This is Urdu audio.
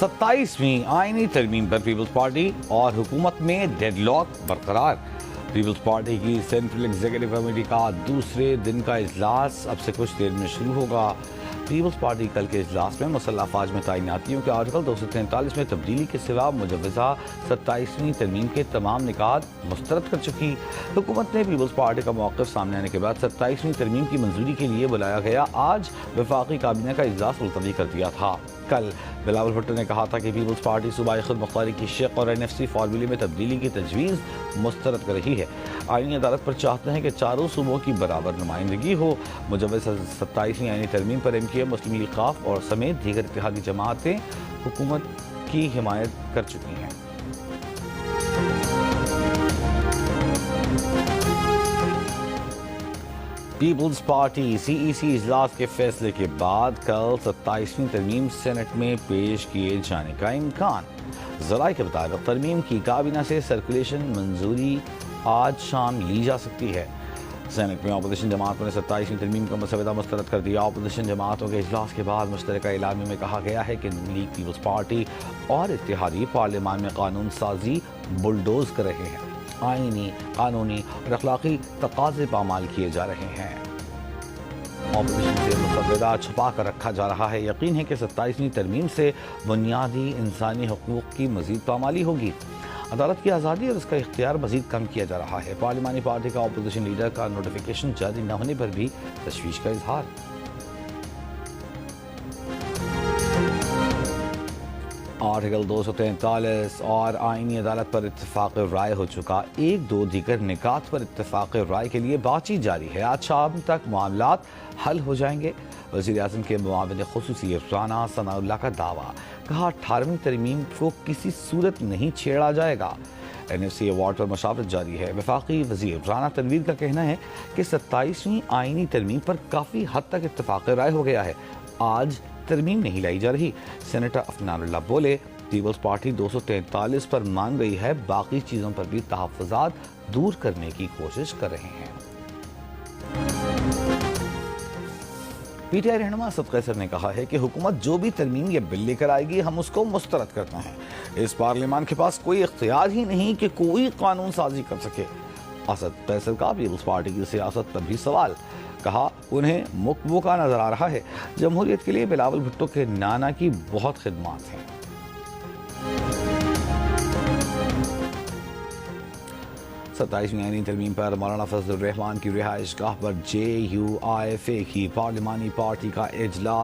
27ویں آئینی ترمیم پر پیپلز پارٹی اور حکومت میں ڈیڈ لاک برقرار۔ پیپلز پارٹی کی سینٹرل ایگزیکٹو کمیٹی کا دوسرے دن کا اجلاس اب سے کچھ دیر میں شروع ہوگا۔ پیپلز پارٹی کل کے اجلاس میں مسلح افواج میں تعیناتیوں کے آرٹیکل 243 میں تبدیلی کے سوا مجوزہ 27ویں ترمیم کے تمام نکات مسترد کر چکی۔ حکومت نے پیپلز پارٹی کا موقف سامنے آنے کے بعد 27ویں ترمیم کی منظوری کے لیے بلایا گیا آج وفاقی کابینہ کا اجلاس ملتوی کر دیا تھا۔ کل بلاول بھٹو نے کہا تھا کہ پیپلز پارٹی صوبائی خود مختاری کی شق اور NFC فارمولے میں تبدیلی کی تجویز مسترد کر رہی ہے۔ آئینی عدالت پر چاہتے ہیں کہ چاروں صوبوں کی برابر نمائندگی ہو۔ مجوزہ 27ویں آئینی ترمیم پر MKM، مسلم لیگ ق اور سمیت دیگر اتحادی جماعتیں حکومت کی حمایت کر چکی ہیں۔ پیپلز پارٹی CEC اجلاس کے فیصلے کے بعد کل 27ویں ترمیم سینٹ میں پیش کیے جانے کا امکان۔ ذرائع کے مطابق ترمیم کی کابینہ سے سرکولیشن منظوری آج شام لی جا سکتی ہے۔ سینٹ میں اپوزیشن جماعتوں نے 27ویں ترمیم کا مسودہ مسترد کر دیا۔ اپوزیشن جماعتوں کے اجلاس کے بعد مشترکہ اعلامیے میں کہا گیا ہے کہ نون لیگ، پیپلز پارٹی اور اتحادی پارلیمان میں قانون سازی بلڈوز کر رہے ہیں۔ آئینی، قانونی اور اخلاقی تقاضے پامال کیے جا رہے ہیں۔ اپوزیشن سے مسودہ چھپا کر رکھا جا رہا ہے۔ یقین ہے کہ 27ویں ترمیم سے بنیادی انسانی حقوق کی مزید پامالی ہوگی۔ عدالت کی آزادی اور اس کا اختیار مزید کم کیا جا رہا ہے۔ پارلیمانی پارٹی کا اپوزیشن لیڈر کا نوٹیفیکیشن جاری نہ ہونے پر بھی تشویش کا اظہار۔ آرٹیکل 243 اور آئینی عدالت پر اتفاق رائے ہو چکا۔ ایک دو دیگر نکات پر اتفاق رائے کے لیے بات چیت جاری ہے۔ آج شام تک معاملات حل ہو جائیں گے۔ وزیر اعظم کے معاون خصوصی رانا ثناء اللہ کا دعویٰ، کہا 18ویں ترمیم کو کسی صورت نہیں چھیڑا جائے گا۔ NFC ایوارڈ پر مشاورت جاری ہے۔ وفاقی وزیر رانا تنویر کا کہنا ہے کہ 27ویں آئینی ترمیم پر کافی حد تک اتفاق رائے ہو گیا ہے۔ آج ترمیم نہیں لائی جا رہی۔ سینیٹر عفنان اللہ بولے، پیپلز پارٹی 243 پر مان گئی ہے، باقی چیزوں پر بھی تحفظات دور کرنے کی کوشش کر رہے ہیں۔ PTI رہنما اسد قیصر نے کہا ہے کہ حکومت جو بھی ترمیم یا بل لے کر آئے گی ہم اس کو مسترد کرتے ہیں۔ اس پارلیمان کے پاس کوئی اختیار ہی نہیں کہ کوئی قانون سازی کر سکے۔ اسد قیصر کا پیپلز پارٹی کی سیاست پر بھی سوال، کہا انہیں مکوکا نظر آ رہا ہے۔ جمہوریت کے لیے بلاول بھٹو کے نانا کی بہت خدمات ہیں۔ 27ویں آئینی ترمیم پر مولانا فضل الرحمان کی رہائش گاہ پر JUIFA کی پارلیمانی پارٹی کا اجلاس۔